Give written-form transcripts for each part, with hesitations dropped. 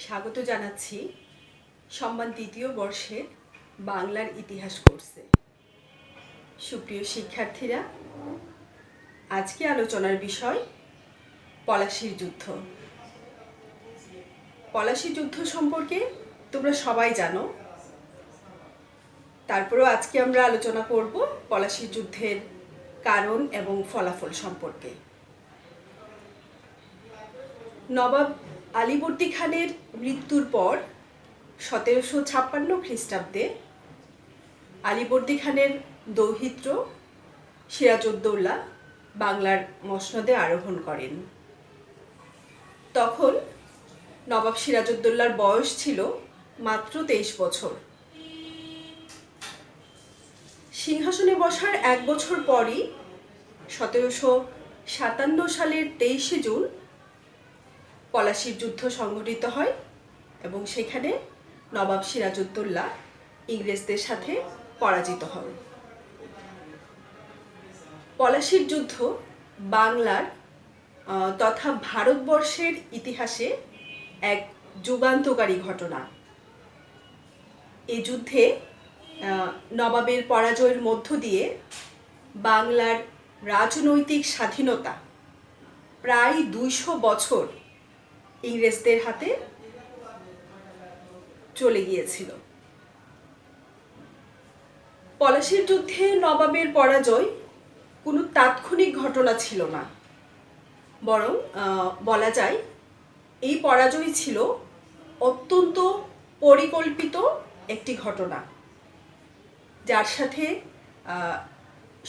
স্বাগত জানাচ্ছি সম্মান দ্বিতীয় বর্ষের বাংলার ইতিহাস কোর্সে। সুপ্রিয় শিক্ষার্থীরা, আজকে আলোচনার বিষয় পলাশীর যুদ্ধ। পলাশী যুদ্ধ সম্পর্কে তোমরা সবাই জানো, তারপরেও আজকে আমরা আলোচনা করব পলাশী যুদ্ধের কারণ এবং ফলাফল সম্পর্কে। নবাব আলীবর্দী খানের মৃত্যুর পর 1756 খ্রিস্টাব্দে আলীবর্দী খানের দৌহিত্র সিরাজউদ্দৌলা বাংলার মসনদে আরোহণ করেন। তখন নবাব সিরাজউদ্দৌলার বয়স ছিল মাত্র 23 বছর। সিংহাসনে বসার 1 বছর পরই 1757 সালের 23শে জুন পলাশীর যুদ্ধ সংঘটিত হয় এবং সেখানে নবাব সিরাজউদ্দৌলা ইংরেজদের সাথে পরাজিত হন। পলাশীর যুদ্ধ বাংলার তথা ভারতবর্ষের ইতিহাসে এক যুগান্তকারী ঘটনা। এই যুদ্ধে নবাবের পরাজয়ের মধ্য দিয়ে বাংলার রাজনৈতিক স্বাধীনতা প্রায় 200 বছর ইংরেজদের হাতে চলে গিয়েছিল। পলাশীর যুদ্ধে নবাবের পরাজয় কোনো তাৎক্ষণিক ঘটনা ছিল না, বরং বলা যায় এই পরাজয় ছিল অত্যন্ত পরিকল্পিত একটি ঘটনা, যার সাথে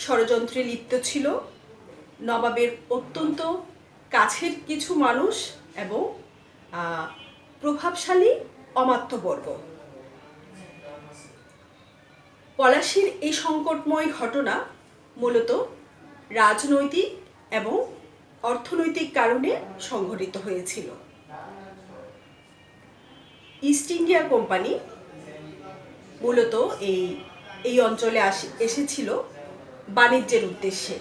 ষড়যন্ত্রে লিপ্ত ছিল নবাবের অত্যন্ত কাছের কিছু মানুষ এবং প্রভাবশালী অমাত্যবর্গ। পলাশীর এই সংকটময় ঘটনা মূলত রাজনৈতিক এবং অর্থনৈতিক কারণে সংঘটিত হয়েছিল। ইস্ট ইন্ডিয়া কোম্পানি মূলত এই অঞ্চলে এসেছিল বাণিজ্যের উদ্দেশ্যে,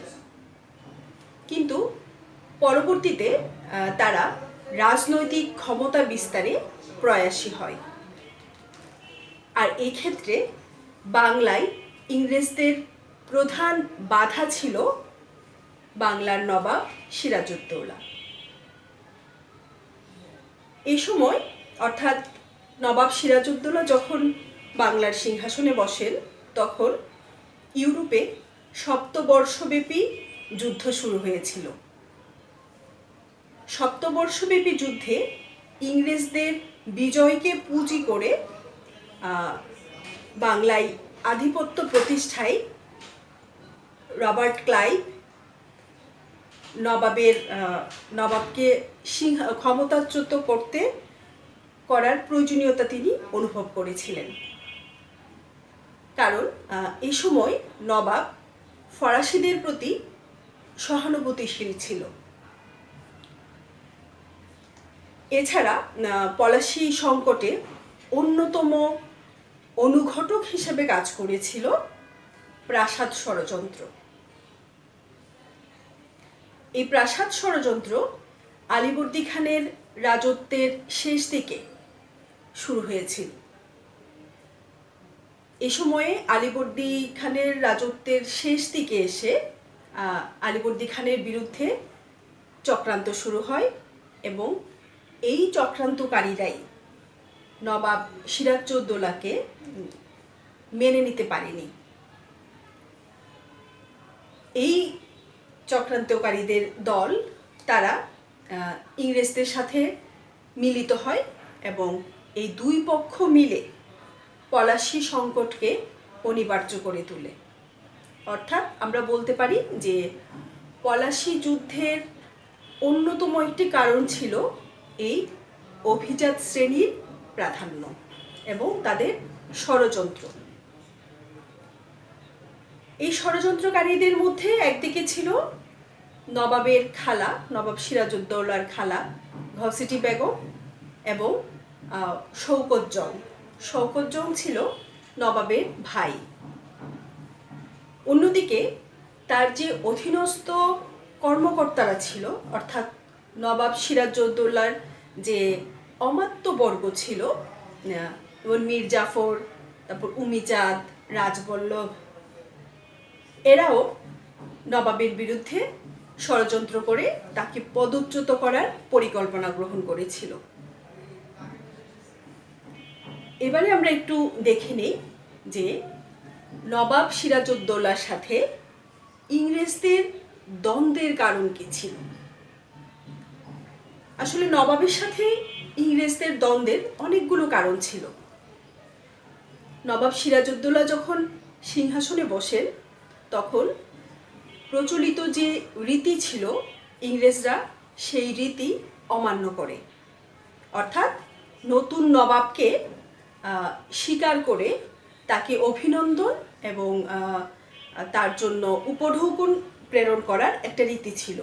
কিন্তু পরবর্তীতে তারা রাজনৈতিক ক্ষমতা বিস্তারে প্রয়াসী হয়। আর এই ক্ষেত্রে বাংলায় ইংরেজদের প্রধান বাধা ছিল বাংলার নবাব সিরাজউদ্দৌলা। এই সময় অর্থাৎ নবাব সিরাজউদ্দৌলা যখন বাংলার সিংহাসনে বসেন, তখন ইউরোপে সপ্তবর্ষব্যাপী যুদ্ধ শুরু হয়েছিল। সপ্তবর্ষব্যাপী যুদ্ধে ইংরেজদের বিজয়কে পুঁজি করে বাংলায় আধিপত্য প্রতিষ্ঠায় রবার্ট ক্লাইভ নবাবকে ক্ষমতাচ্যুত করার প্রয়োজনীয়তা তিনি অনুভব করেছিলেন। কারণ এই সময় নবাব ফরাসিদের প্রতি সহানুভূতিশীল ছিল। এছাড়া পলাশী সংকটে অন্যতম অনুঘটক হিসেবে কাজ করেছিল প্রাসাদ ষড়যন্ত্র। এই প্রাসাদ ষড়যন্ত্র আলীবর্দী খানের রাজত্বের শেষ দিকে শুরু হয়েছিল। এ সময়ে আলীবর্দী খানের রাজত্বের শেষ দিকে এসে আলীবর্দী খানের বিরুদ্ধে চক্রান্ত শুরু হয় এবং এই চক্রান্তকারীরাই নবাব সিরাজউদ্দৌলাকে মেনে নিতে পারেনি। এই চক্রান্তকারীদের দল তারা ইংরেজদের সাথে মিলিত হয় এবং এই দুই পক্ষ মিলে পলাশী সংকটকে অনিবার্য করে তোলে। অর্থাৎ আমরা বলতে পারি যে পলাশী যুদ্ধের অন্যতম একটি কারণ ছিল এই অভিজাত শ্রেণীর প্রাধান্য এবং তাদের ষড়যন্ত্র। এই ষড়যন্ত্রকারীদের মধ্যে একদিকে ছিল নবাবের খালা, নবাব সিরাজউদ্দৌলার খালা ঘসেটি বেগম এবং শৌকত জং ছিল নবাবের ভাই। অন্যদিকে তার যে অধীনস্থ কর্মকর্তারা ছিল, অর্থাৎ নবাব সিরাজউদ্দৌলার যে অমাত্যবর্গ ছিল, যেমন মীর জাফর, তারপর উমিচাঁদ, রাজবল্লভ, এরাও নবাবের বিরুদ্ধে ষড়যন্ত্র করে তাকে পদচ্যুত করার পরিকল্পনা গ্রহণ করেছিল। এবারে আমরা একটু দেখে নিই যে নবাব সিরাজউদ্দৌলার সাথে ইংরেজদের দ্বন্দ্বের কারণ কি ছিল। আসলে নবাবের সাথে ইংরেজদের দ্বন্দ্বের অনেকগুলো কারণ ছিল। নবাব সিরাজউদ্দৌলা যখন সিংহাসনে বসেন তখন প্রচলিত যে রীতি ছিল ইংরেজরা সেই রীতি অমান্য করে, অর্থাৎ নতুন নবাবকে স্বীকার করে তাকে অভিনন্দন এবং তার জন্য উপঢৌকন প্রেরণ করার একটা রীতি ছিল,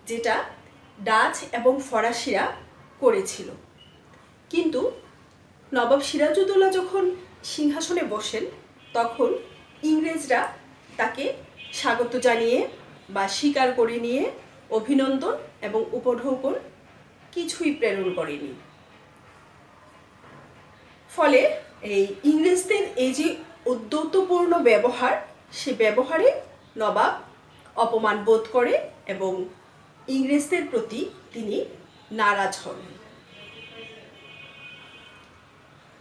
যেটা ডাচ এবং ফরাসিরা করেছিল। কিন্তু নবাব সিরাজউদ্দৌলা যখন সিংহাসনে বসেন তখন ইংরেজরা তাকে স্বাগত জানিয়ে বা স্বীকার করে নিয়ে অভিনন্দন এবং উপঢৌকন কিছুই প্রেরণ করেনি। ফলে এই ইংরেজদের এই যে উদ্ধতপূর্ণ ব্যবহার, সে ব্যবহারে নবাব অপমান বোধ করে এবং ইংরেজদের প্রতি তিনি নারাজ হন।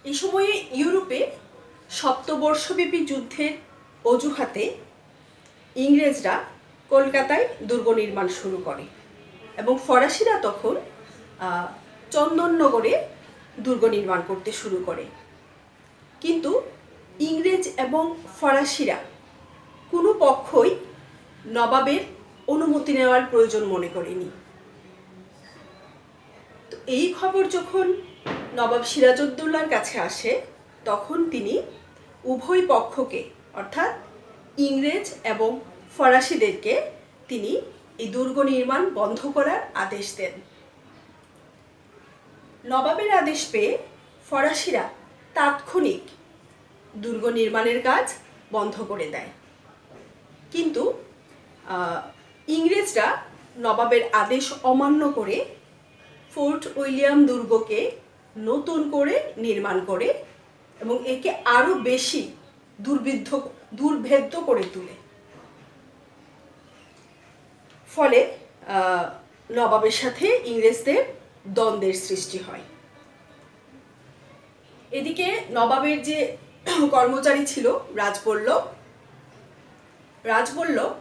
এই সময়ে ইউরোপে সপ্তবর্ষব্যাপী যুদ্ধের অজুহাতে ইংরেজরা কলকাতায় দুর্গ নির্মাণ শুরু করে এবং ফরাসিরা তখন চন্দননগরে দুর্গ নির্মাণ করতে শুরু করে। কিন্তু ইংরেজ এবং ফরাসিরা কোনো পক্ষই নবাবের অনুমতি নেওয়ার প্রয়োজন মনে করেনি। তো এই খবর যখন নবাব সিরাজউদ্দৌলার কাছে আসে তখন তিনি উভয় পক্ষকে, অর্থাৎ ইংরেজ এবং ফরাসিদেরকে তিনি এই দুর্গ নির্মাণ বন্ধ করার আদেশ দেন। নবাবের আদেশ পেয়ে ফরাসিরা তাৎক্ষণিক দুর্গ নির্মাণের কাজ বন্ধ করে দেয়। কিন্তু ইংরেজরা নবাবের আদেশ অমান্য করে ফোর্ট উইলিয়াম দুর্গকে নতুন করে নির্মাণ করে এবং একে আরো বেশি দুর্ভেদ্য করে তোলে। ফলে নবাবের সাথে ইংরেজদের দ্বন্দ্বের সৃষ্টি হয়। এদিকে নবাবের যে কর্মচারী ছিল রাজবল্লভ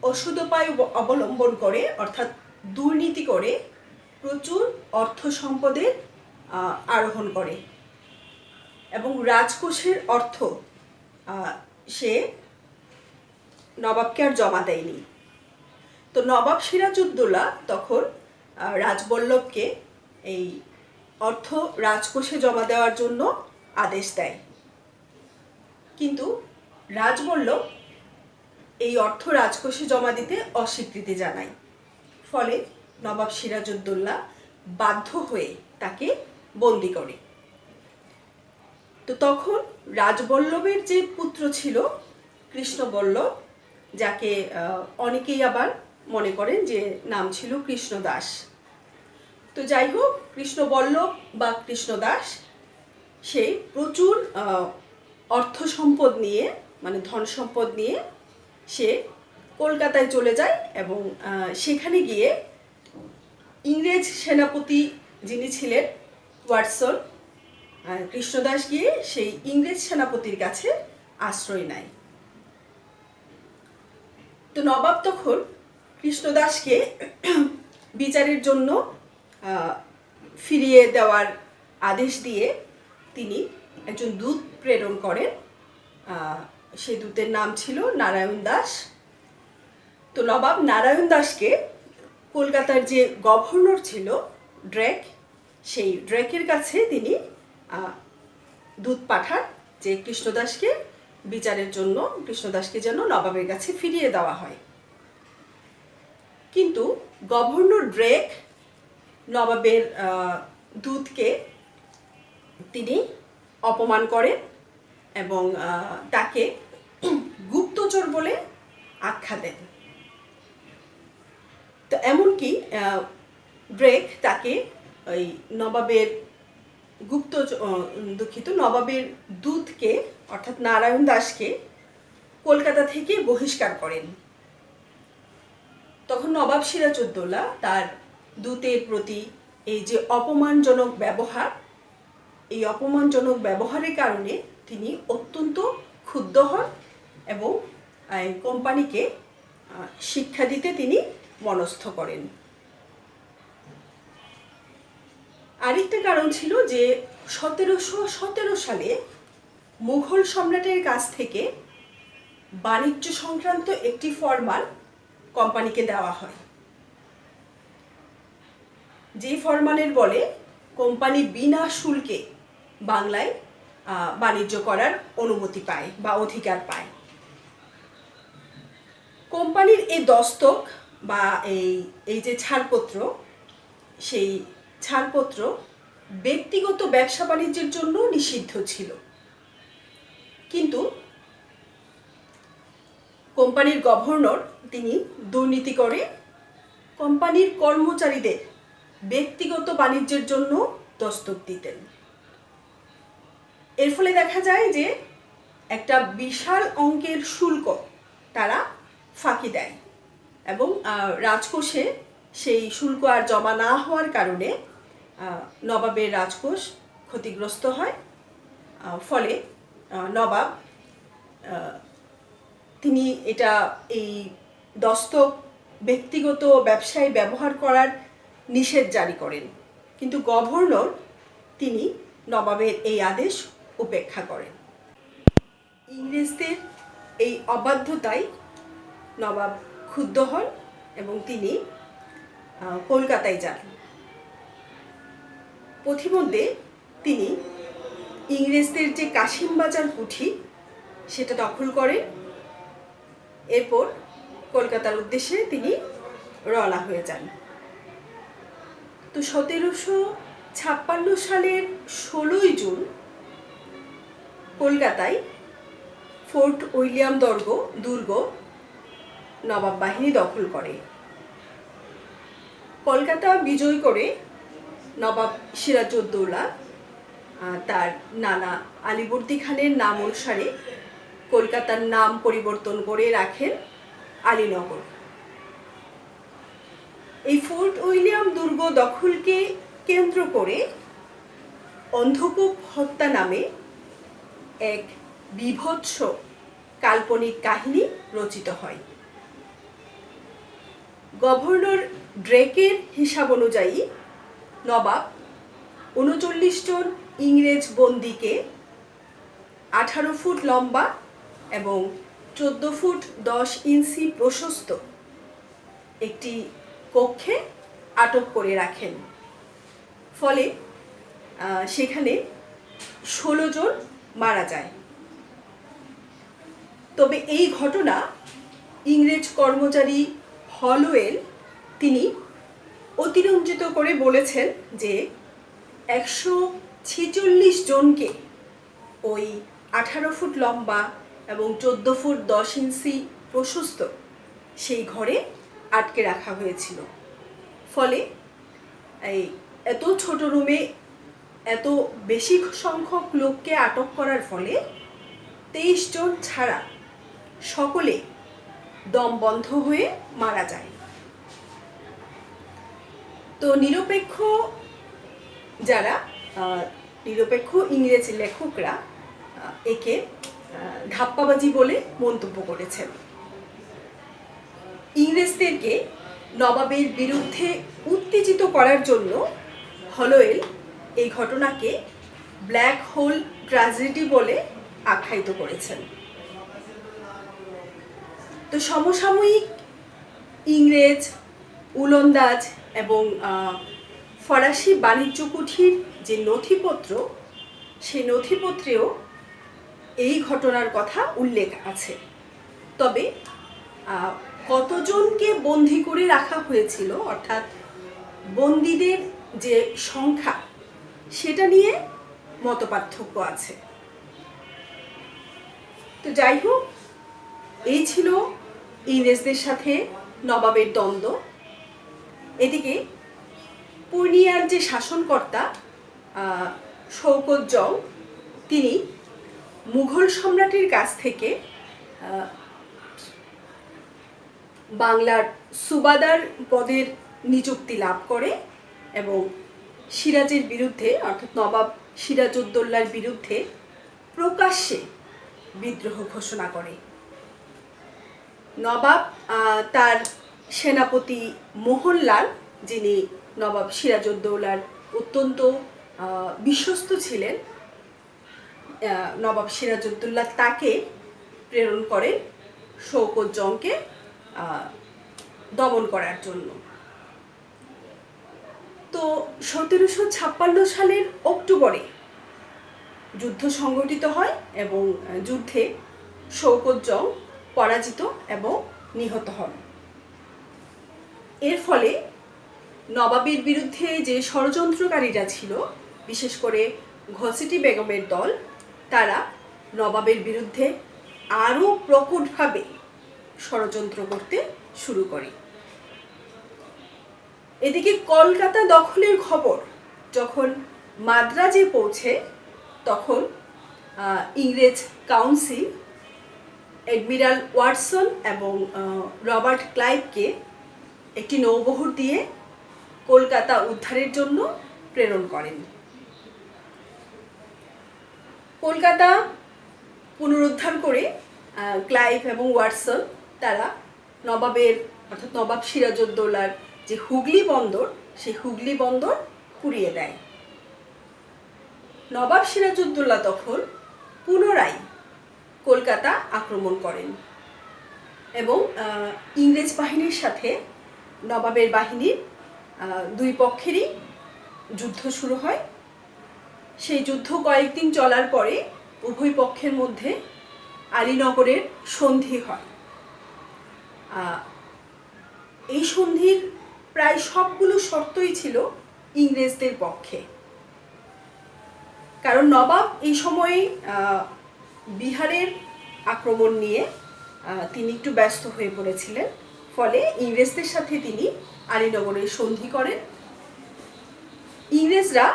অসদুপায় অবলম্বন করে, অর্থাৎ দুর্নীতি করে প্রচুর অর্থ সম্পদের আরোহণ করে এবং রাজকোষের অর্থ সে নবাবকে আর জমা দেয়নি। তো নবাব সিরাজউদ্দৌলা তখন রাজবল্লভকে এই অর্থ রাজকোষে জমা দেওয়ার জন্য আদেশ দেয়। কিন্তু রাজবল্লভ এই অর্থ রাজকোষে জমা দিতে অস্বীকৃতি জানায়। ফলে নবাব সিরাজউদ্দৌলা বাধ্য হয়ে তাকে বন্দি করে। তো তখন রাজবল্লভের যে পুত্র ছিল কৃষ্ণবল্লভ, যাকে অনেকেই আবার মনে করেন যে নাম ছিল কৃষ্ণদাস। তো যাই হোক, কৃষ্ণবল্লভ বা কৃষ্ণদাস সে প্রচুর অর্থ সম্পদ নিয়ে, মানে ধন সম্পদ নিয়ে সে কলকাতায় চলে যায় এবং সেখানে গিয়ে ইংরেজ সেনাপতি যিনি ছিলেন ওয়াটসন, কৃষ্ণদাস গিয়ে সেই ইংরেজ সেনাপতির কাছে আশ্রয় নেয়। তো নবাব তখন কৃষ্ণদাসকে বিচারের জন্য ফিরিয়ে দেওয়ার আদেশ দিয়ে তিনি একজন দূত প্রেরণ করেন। সেই দূতের নাম ছিল নারায়ণ দাস। তো নবাব নারায়ণ দাসকে কলকাতার যে গভর্নর ছিল ড্রেক, সেই ড্রেকের কাছে তিনি দূত পাঠান যে কৃষ্ণদাসকে বিচারের জন্য, কৃষ্ণদাসকে যেন নবাবের কাছে ফিরিয়ে দেওয়া হয়। কিন্তু গভর্নর ড্রেক নবাবের দূতকে তিনি অপমান করেন এবং তাকে গুপ্তচর বলে আখ্যা দেন। তো এমনকি ড্রেক তাকে ওই নবাবের নবাবের দূতকে অর্থাৎ নারায়ণ দাসকে কলকাতা থেকে বহিষ্কার করেন। তখন নবাব সিরাজউদ্দৌলা তার দূতের প্রতি এই যে অপমানজনক ব্যবহার, এই অপমানজনক ব্যবহারের কারণে তিনি অত্যন্ত ক্ষুব্ধ হন এবং কোম্পানিকে শিক্ষা দিতে তিনি মনস্থ করেন। আরেকটা কারণ ছিল যে 1717 সালে মুঘল সম্রাটের কাছ থেকে বাণিজ্য সংক্রান্ত একটি ফরমান কোম্পানিকে দেওয়া হয়, যে ফরমানের বলে কোম্পানি বিনা শুল্কে বাংলায় বাণিজ্য করার অনুমতি পায় বা অধিকার পায়। কোম্পানির এই দস্তক বা এই যে ছাড়পত্র, সেই ছাড়পত্র ব্যক্তিগত ব্যবসা বাণিজ্যের জন্য নিষিদ্ধ ছিল, কিন্তু কোম্পানির গভর্নর তিনি দুর্নীতি করে কোম্পানির কর্মচারীদের ব্যক্তিগত বাণিজ্যের জন্য দস্তক দিতেন। এর ফলে দেখা যায় যে একটা বিশাল অঙ্কের শুল্ক তারা ফাঁকি দেয় এবং রাজকোষে সেই শুল্ক আর জমা না হওয়ার কারণে নবাবের রাজকোষ ক্ষতিগ্রস্ত হয়। ফলে নবাব তিনি এই দস্তক ব্যক্তিগত ব্যবসায় ব্যবহার করার নিষেধ জারি করেন, কিন্তু গভর্নর তিনি নবাবের এই আদেশ উপেক্ষা করেন। ইংরেজদের এই অবাধ্যতায় নবাব ক্ষুব্ধ হন এবং তিনি কলকাতায় যান। পথিমধ্যে তিনি ইংরেজদের যে কাশিমবাজার কুঠি সেটা দখল করেন। এরপর কলকাতার উদ্দেশ্যে তিনি রওনা হয়ে যান। তো 1756 সালের 16ই জুন কলকাতায় ফোর্ট উইলিয়াম দুর্গ নবাব বাহিনী দখল করে। কলকাতা বিজয় করে নবাব সিরাজউদ্দৌলা তার নানা আলীবর্দী খানের নাম অনুসারে কলকাতার নাম পরিবর্তন করে রাখেন আলীনগর। এই ফোর্ট উইলিয়াম দুর্গ দখলকে কেন্দ্র করে অন্ধকূপ হত্যা নামে এক বীভৎস কাল্পনিক কাহিনী রচিত হয়। গভর্নর ড্রেকের হিসাব অনুযায়ী নবাব 39 জন ইংরেজ বন্দীকে 18 ফুট লম্বা এবং 14 ফুট 10 ইঞ্চি প্রশস্ত একটি কক্ষে আটক করে রাখেন। ফলে সেখানে 16 জন মারা যায়। তবে এই ঘটনা ইংরেজ কর্মচারী হলওয়েল তিনি অতিরঞ্জিত করে বলেছেন যে 146 জনকে ওই 18 ফুট লম্বা এবং 14 ফুট 10 ইঞ্চি প্রশস্ত সেই ঘরে আটকে রাখা হয়েছিল। ফলে এই এত ছোট রুমে এত বেশি সংখ্যক লোককে আটক করার ফলে 23 জন ছাড়া সকলে দম বন্ধ হয়ে মারা যায়। তো নিরপেক্ষ ইংরেজ লেখকরা একে ধাপ্পাবাজি বলে মন্তব্য করেছেন। ইংরেজদেরকে নবাবের বিরুদ্ধে উত্তেজিত করার জন্য হলওয়েল এই ঘটনাকে ব্ল্যাক হোল ট্র্যাজেডি বলে আখ্যায়িত করেছেন। তো সমসাময়িক ইংরেজ, উলন্দাজ এবং ফরাসি বাণিজ্য কুঠির যে নথিপত্র, সেই নথিপত্রেও এই ঘটনার কথা উল্লেখ আছে। তবে কতজনকে বন্দী করে রাখা হয়েছিল অর্থাৎ বন্দীদের যে সংখ্যা সেটা নিয়ে মতপার্থক্য আছে। তো যাই হোক, এই ছিল ইংরেজদের সাথে নবাবের দ্বন্দ্ব। এদিকে পূর্ণিয়ার যে শাসনকর্তা শৌকত জং, তিনি মুঘল সম্রাটের কাছ থেকে বাংলার সুবাদার পদের নিযুক্তি লাভ করে এবং সিরাজের বিরুদ্ধে অর্থাৎ নবাব সিরাজউদ্দৌলার বিরুদ্ধে প্রকাশ্যে বিদ্রোহ ঘোষণা করে। নবাব তার সেনাপতি মোহনলাল, যিনি নবাব সিরাজউদ্দৌলার অত্যন্ত বিশ্বস্ত ছিলেন, নবাব সিরাজউদ্দৌলা তাকে প্রেরণ করেন শৌকত জংকে দমন করার জন্য। তো 1756 সালের অক্টোবরে যুদ্ধ সংগঠিত হয় এবং যুদ্ধে শৌকত জং পরাজিত এবং নিহত হন। এর ফলে নবাবের বিরুদ্ধে যে ষড়যন্ত্রকারীরা ছিল, বিশেষ করে ঘসেটি বেগমের দল, তারা নবাবের বিরুদ্ধে আরও প্রকটভাবে ষড়যন্ত্র করতে শুরু করে। এদিকে কলকাতা দখলের খবর যখন মাদ্রাজে পৌঁছে, তখন ইংরেজ কাউন্সিল অ্যাডমিরাল ওয়াটসন এবং রবার্ট ক্লাইভকে একটি নৌবহর দিয়ে কলকাতা উদ্ধারের জন্য প্রেরণ করেন। কলকাতা পুনরুদ্ধার করে ক্লাইভ এবং ওয়াটসন তারা নবাবের অর্থাৎ নবাব সিরাজউদ্দৌলার যে হুগলি বন্দর, সেই হুগলি বন্দর পুড়িয়ে দেয়। নবাব সিরাজউদ্দৌলা তখন পুনরায় কলকাতা আক্রমণ করেন এবং ইংরেজ বাহিনীর সাথে নবাবের বাহিনীর দুই পক্ষেরই যুদ্ধ শুরু হয়। সেই যুদ্ধ কয়েকদিন চলার পরে উভয় পক্ষের মধ্যে আলীনগরের সন্ধি হয়। এই সন্ধির প্রায় সবগুলো শর্তই ছিল ইংরেজদের পক্ষে, কারণ নবাব এই সময়ে বিহারের আক্রমণ নিয়ে তিনি একটু ব্যস্ত হয়ে পড়েছিলেন। ফলে ইংরেজদের সাথে তিনি আলীনগরের সন্ধি করেন। ইংরেজরা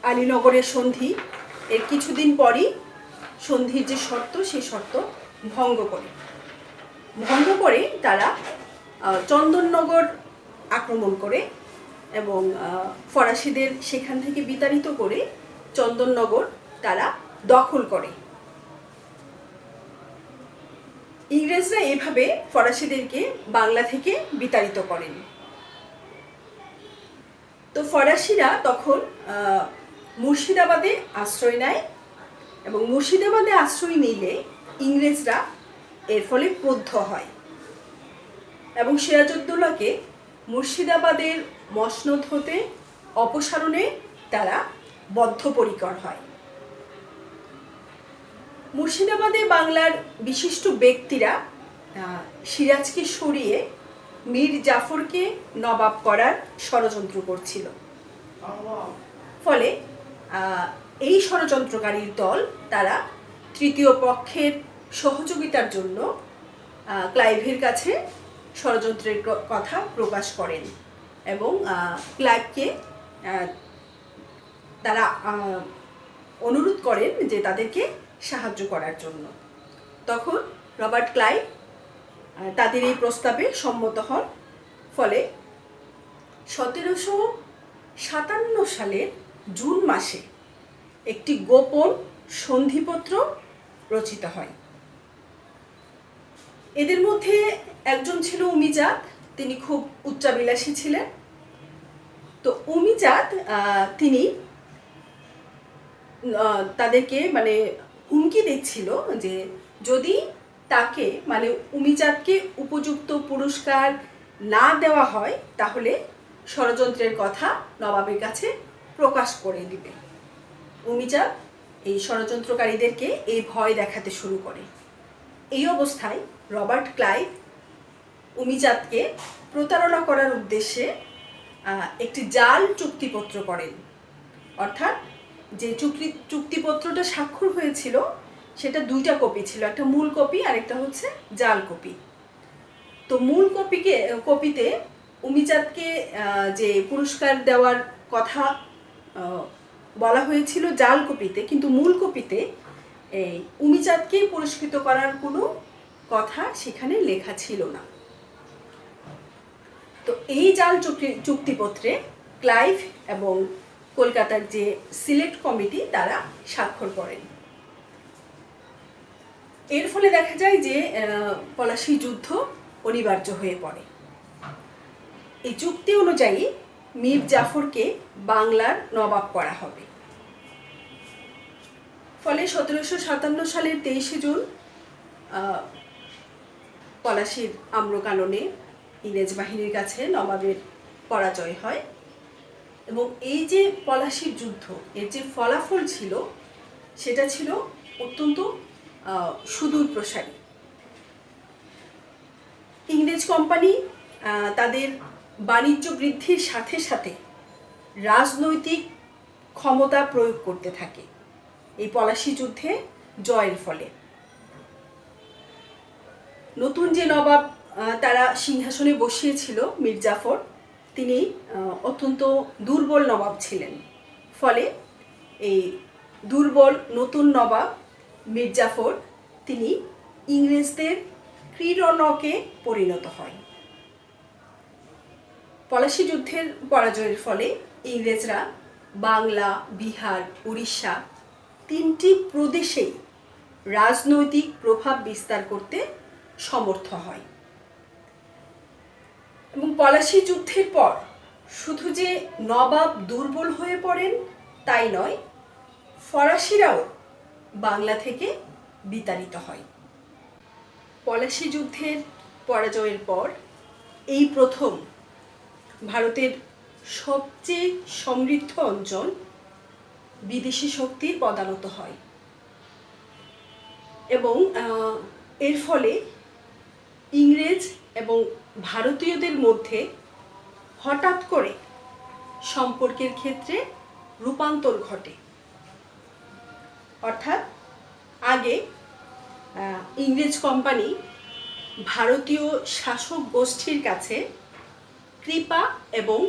আলীনগরের সন্ধি এর কিছুদিন পরই সন্ধির যে শর্ত, সেই শর্ত ভঙ্গ করে তারা চন্দননগর আক্রমণ করে এবং ফরাসিদের সেখান থেকে বিতাড়িত করে চন্দননগর তারা দখল করে। ইংরেজরা এভাবে ফরাসিদেরকে বাংলা থেকে বিতাড়িত করেন। তো ফরাসিরা তখন মুর্শিদাবাদে আশ্রয় নেয় এবং মুর্শিদাবাদে আশ্রয় নিলে ইংরেজরা এর ফলে ক্রুদ্ধ হয় এবং সিরাজউদ্দৌলাকে মুর্শিদাবাদের মসনদ হতে অপসারণে তারা বদ্ধপরিকর হয়। মুর্শিদাবাদে বাংলার বিশিষ্ট ব্যক্তিরা সিরাজকে সরিয়ে মীর জাফরকে নবাব করার ষড়যন্ত্র করছিল। ফলে এই ষড়যন্ত্রকারীর দল তারা তৃতীয় পক্ষের সহযোগিতার জন্য ক্লাইভের কাছে ষড়যন্ত্রের কথা প্রকাশ করেন এবং ক্লাইভকে তারা অনুরোধ করেন যে তাদেরকে সাহায্য করার জন্য। তখন রবার্ট ক্লাইভ তাদের এই প্রস্তাবে সম্মত হন। ফলে 1757 সালের জুন মাসে একটি গোপন সন্ধিপত্র রচিত হয়। এদের মধ্যে একজন ছিল উমিজাদ, তিনি খুব উচ্চাবিলাসী ছিলেন। তো উমিজাদ তিনি তাদেরকে হুমকি দিচ্ছিল যে যদি তাকে উমিজাদকে উপযুক্ত পুরস্কার না দেওয়া হয় তাহলে ষড়যন্ত্রের কথা নবাবের কাছে প্রকাশ করে দিবে। উমিজাদ এই ষড়যন্ত্রকারীদেরকে এই ভয় দেখাতে শুরু করে। এই অবস্থায় রবার্ট ক্লাইভ উমিজাদকে প্রতারণা করার উদ্দেশ্যে একটি জাল চুক্তিপত্র করেন। অর্থাৎ যে চুক্তিপত্রটা স্বাক্ষর হয়েছিল সেটা দুইটা কপি ছিল, একটা মূল কপি আর একটা হচ্ছে জাল কপি। তো মূল কপিতে উমিচাঁদকে যে পুরস্কার দেওয়ার কথা বলা হয়েছিল জাল কপিতে, কিন্তু মূল কপিতে এই উমিচাঁদকেই পুরস্কৃত করার কোনো কথা সেখানে লেখা ছিল না। তো এই জাল চুক্তিপত্রে ক্লাইভ এবং কলকাতার যে সিলেক্ট কমিটি তারা স্বাক্ষর করেন। এর ফলে দেখা যায় যে পলাশী যুদ্ধ অনিবার্য হয়ে পড়ে। এই চুক্তি অনুযায়ী মীর জাফরকে বাংলার নবাব করা হবে। ফলে 1757 সালের 23শে জুন পলাশীর আম্রকাননে ইংরেজ বাহিনীর কাছে নবাবের পরাজয় হয় এবং এই যে পলাশীর যুদ্ধ এর যে ফলাফল ছিল সেটা ছিল অত্যন্ত সুদূর প্রসারী। ইংরেজ কোম্পানি তাদের বাণিজ্য বৃদ্ধির সাথে সাথে রাজনৈতিক ক্ষমতা প্রয়োগ করতে থাকে এই পলাশী যুদ্ধে জয়ের ফলে। নতুন যে নবাব তারা সিংহাসনে বসিয়েছিল মীর জাফর, তিনি অত্যন্ত দুর্বল নবাব ছিলেন। ফলে এই দুর্বল নতুন নবাব মীর জাফর তিনি ইংরেজদের ক্রীড়নকে পরিণত হয়। পলাশী যুদ্ধের পরাজয়ের ফলে ইংরেজরা বাংলা, বিহার, উড়িষ্যা 3টি প্রদেশেই রাজনৈতিক প্রভাব বিস্তার করতে সমর্থ হয় এবং পলাশী যুদ্ধের পর শুধু যে নবাব দুর্বল হয়ে পড়েন তাই নয়, ফরাসিরাও বাংলা থেকে বিতাড়িত হয়। পলাশী যুদ্ধের পরাজয়ের পর এই প্রথম ভারতের সবচেয়ে সমৃদ্ধ অঞ্চল বিদেশি শক্তির পদানত হয় এবং এর ফলে ইংরেজ এবং ভারতীয়দের মধ্যে হঠাৎ করে সম্পর্কের ক্ষেত্রে রূপান্তর ঘটে। অর্থাৎ আগে ইংরেজ কোম্পানি ভারতীয় শাসক গোষ্ঠীর কাছে কৃপা এবং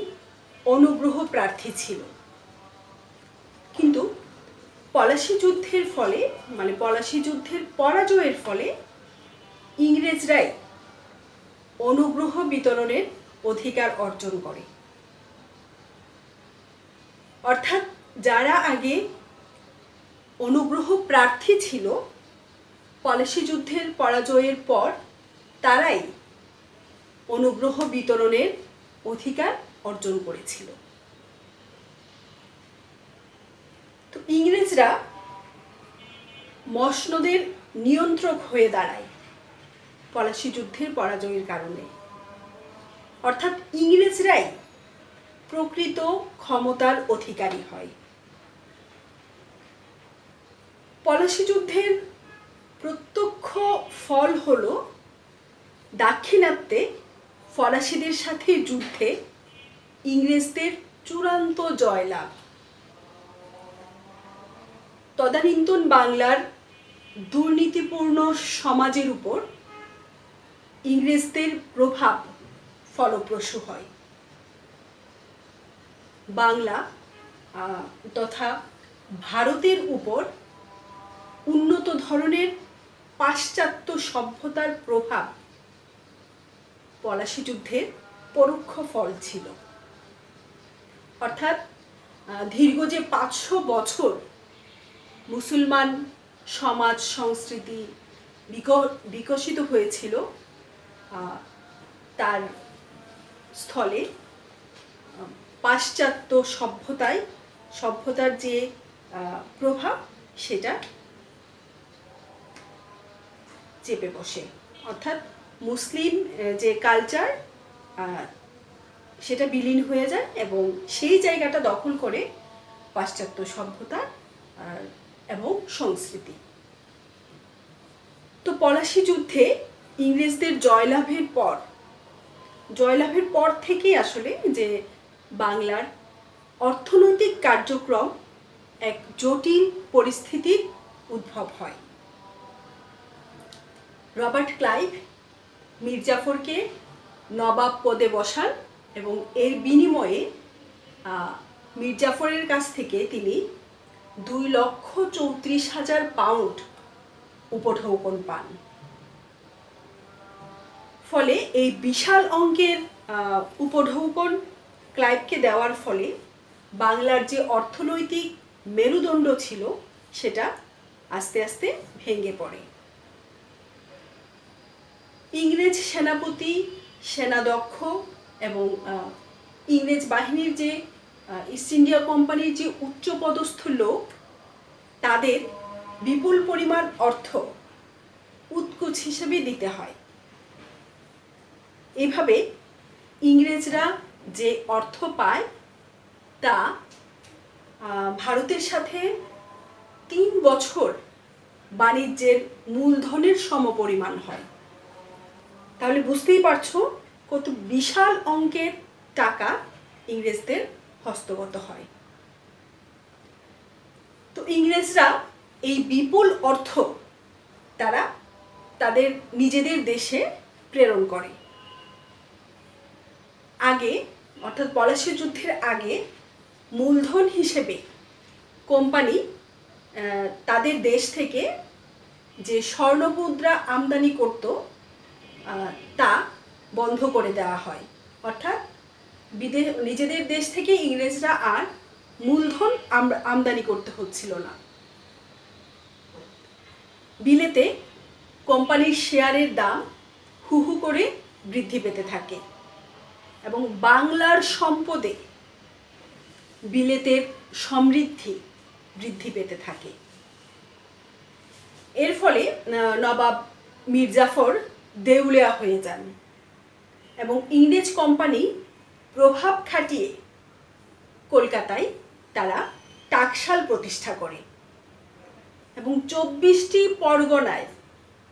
অনুগ্রহ প্রার্থী ছিল, কিন্তু পলাশী যুদ্ধের ফলে মানে পলাশী যুদ্ধের পরাজয়ের ফলে ইংরেজরাই অনুগ্রহ বিতরণের অধিকার অর্জন করে। অর্থাৎ যারা আগে অনুগ্রহ প্রার্থী ছিল পলাশী যুদ্ধের পরাজয়ের পর তারাই অনুগ্রহ বিতরণের অধিকার অর্জন করেছিল। তো ইংরেজরা মসনদের নিয়ন্ত্রক হয়ে দাঁড়ায় পলাশী যুদ্ধের পরাজয়ের কারণে। অর্থাৎ ইংরেজরাই প্রকৃত ক্ষমতার অধিকারী হয়। পলাশী যুদ্ধের প্রত্যক্ষ ফল হলো দাক্ষিণাত্যে ফরাসিদের সাথে যুদ্ধে ইংরেজদের চূড়ান্ত জয়লাভ। তদানীন্তন বাংলার দুর্নীতিপূর্ণ সমাজের উপর ইংরেজদের প্রভাব ফলপ্রসূ হয়। বাংলা তথা ভারতের উপর উন্নত ধরনের পাশ্চাত্য সভ্যতার প্রভাব পলাশী যুদ্ধের পরোক্ষ ফল ছিল। অর্থাৎ দীর্ঘ যে 500 বছর মুসলমান সমাজ সংস্কৃতি বিকশিত হয়েছিল তার স্থলে পাশ্চাত্য সভ্যতার যে প্রভাব সেটা চেপে বসে। অর্থাৎ মুসলিম যে কালচার সেটা বিলীন হয়ে যায় এবং সেই জায়গাটা দখল করে পাশ্চাত্য সভ্যতা এবং সংস্কৃতি। তো পলাশী যুদ্ধে ইংরেজদের জয়লাভের পর থেকেই আসলে যে বাংলার অর্থনৈতিক কার্যক্রম এক জটিল পরিস্থিতির উদ্ভব হয়। রবার্ট ক্লাইভ মীর জাফরকে নবাব পদে বসান এবং এর বিনিময়ে মীর জাফরের কাছ থেকে তিনি 2,34,000 পাউন্ড উপঢৌকন পান। ফলে এই বিশাল অঙ্কের উপঢৌকন ক্লাইভকে দেওয়ার ফলে বাংলার যে অর্থনৈতিক মেরুদণ্ড ছিল সেটা আস্তে আস্তে ভেঙে পড়ে। ইংরেজ সেনাপতি, সেনাধ্যক্ষ এবং ইংরেজ বাহিনীর যে ইস্ট ইন্ডিয়া কোম্পানির যে উচ্চপদস্থ লোক, তাদের বিপুল পরিমাণ অর্থ উৎকোচ হিসেবে দিতে হয়। এভাবে ইংরেজরা যে অর্থ পায় তা ভারতের সাথে 3 বছর বাণিজ্যের মূলধনের সমপরিমাণ হয়। তাহলে বুঝতেই পারছো কত বিশাল অঙ্কের টাকা ইংরেজদের হস্তগত হয়। তো ইংরেজরা এই বিপুল অর্থ তারা তাদের নিজেদের দেশে প্রেরণ করে। আগে অর্থাৎ পলাশী যুদ্ধের আগে মূলধন হিসেবে কোম্পানি তাদের দেশ থেকে যে স্বর্ণমুদ্রা আমদানি করত তা বন্ধ করে দেওয়া হয়। অর্থাৎ নিজেদের দেশ থেকে ইংরেজরা আর মূলধন আমদানি করতে হচ্ছিল না। বিলেতে কোম্পানির শেয়ারের দাম হু হু করে বৃদ্ধি পেতে থাকে এবং বাংলার সম্পদে বিলেতের সমৃদ্ধি বৃদ্ধি পেতে থাকে। এর ফলে নবাব মীর জাফর দেউলিয়া হয়ে যান এবং ইংরেজ কোম্পানি প্রভাব খাটিয়ে কলকাতায় তারা টাকশাল প্রতিষ্ঠা করে এবং 24টি পরগনায়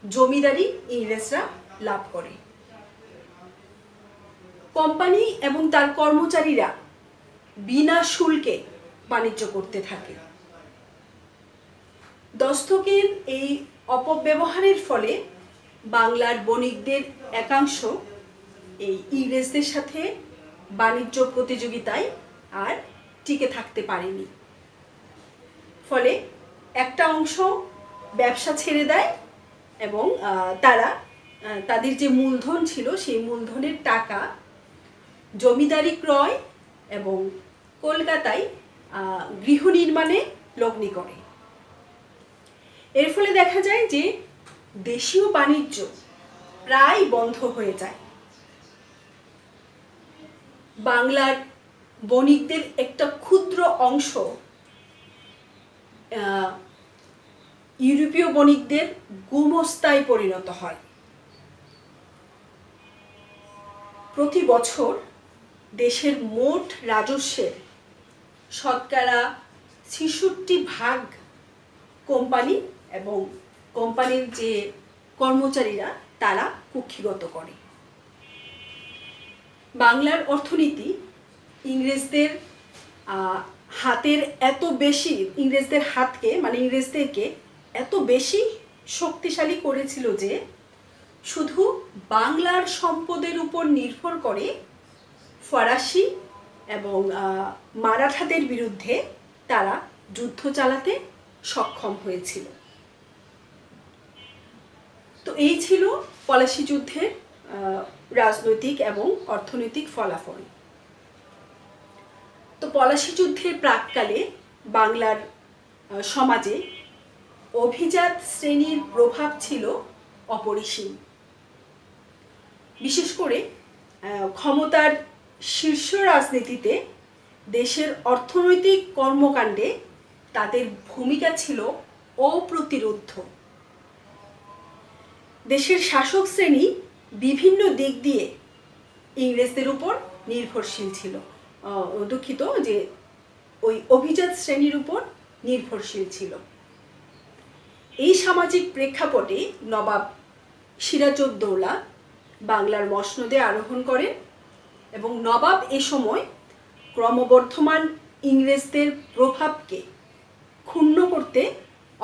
জমিদারি ইংরেজরা লাভ করে। কোম্পানি এবং তার কর্মচারীরা বিনা শুল্কে বাণিজ্য করতে থাকে। দস্তকের এই অপব্যবহারের ফলে বাংলার বণিকদের একাংশ এই ইংরেজদের সাথে বাণিজ্য প্রতিযোগিতায় আর টিকে থাকতে পারেনি। ফলে একটা অংশ ব্যবসা ছেড়ে দেয় এবং তারা তাদের যে মূলধন ছিল সেই মূলধনের টাকা জমিদারি ক্রয় এবং কলকাতায় গৃহ নির্মাণে লগ্নি করে। এর ফলে দেখা যায় যে দেশীয় বাণিজ্য প্রায় বন্ধ হয়ে যায়। বাংলার বণিকদের একটা ক্ষুদ্র অংশ ইউরোপীয় বণিকদের গুমস্তায় পরিণত হয়। প্রতি বছর দেশের মোট রাজস্বের শতকরা 66% কোম্পানি এবং কোম্পানির যে কর্মচারীরা তারা কুক্ষিগত করে। বাংলার অর্থনীতি ইংরেজদের হাতের এত বেশি, ইংরেজদের হাতকে মানে ইংরেজদেরকে এত বেশি শক্তিশালী করেছিল যে শুধু বাংলার সম্পদের উপর নির্ভর করে ফরাসি এবং মারাঠাদের বিরুদ্ধে তারা যুদ্ধ চালাতে সক্ষম হয়েছিল। তো এই ছিল পলাশী যুদ্ধের রাজনৈতিক এবং অর্থনৈতিক ফলাফল। তো পলাশী যুদ্ধের প্রাক্কালে বাংলার সমাজে অভিজাত শ্রেণীর প্রভাব ছিল অপরিসীম। বিশেষ করে ক্ষমতার শীর্ষ রাজনীতিতে দেশের অর্থনৈতিক কর্মকাণ্ডে তাদের ভূমিকা ছিল অপ্রতিরোধ্য। দেশের শাসক শ্রেণী বিভিন্ন দিক দিয়ে ইংরেজদের উপর নির্ভরশীল ছিল, দুঃখিত যে ওই অভিজাত শ্রেণীর উপর নির্ভরশীল ছিল। এই সামাজিক প্রেক্ষাপটে নবাব সিরাজউদ্দৌলা বাংলার মসনদে আরোহণ করেন এবং নবাব এ সময় ক্রমবর্ধমান ইংরেজদের প্রভাবকে ক্ষুণ্ণ করতে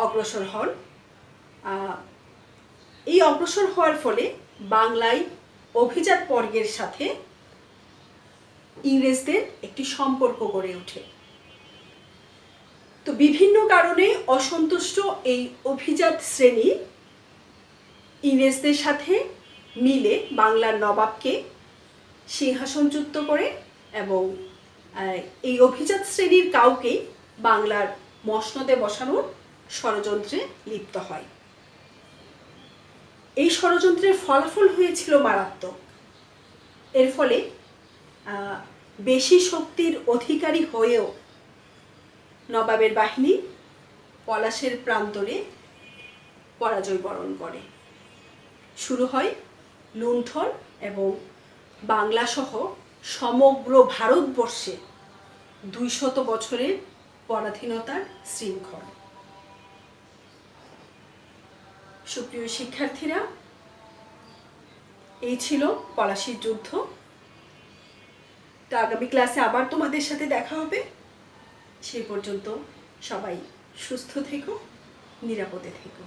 অগ্রসর হন। এই অগ্রসর হওয়ার ফলে বাংলায় অভিজাত বর্গের সাথে ইংরেজদের একটি সম্পর্ক গড়ে ওঠে। তো বিভিন্ন কারণে অসন্তুষ্ট এই অভিজাত শ্রেণী ইংরেজদের সাথে মিলে বাংলার নবাবকে সিংহাসনচ্যুত করে এবং এই অভিজাত শ্রেণীর কাউকেই বাংলার মসনদে বসানোর ষড়যন্ত্রে লিপ্ত হয়। এই ষড়যন্ত্রের ফলাফল হয়েছিল মারাত্মক। এর ফলে বেশি শক্তির অধিকারী হয়েও নবাবের বাহিনী পলাশের প্রান্তরে পরাজয় বরণ করে। শুরু হয় লুণ্ঠন এবং বাংলাসহ সমগ্র ভারতবর্ষে 200 বছরের পরাধীনতার শৃঙ্খল। সুপ্রিয় শিক্ষার্থীরা, এই ছিল পলাশীর যুদ্ধ। তো আগামী ক্লাসে আবার তোমাদের সাথে দেখা হবে। সেই পর্যন্ত সবাই সুস্থ থেকো, নিরাপদে থেকো।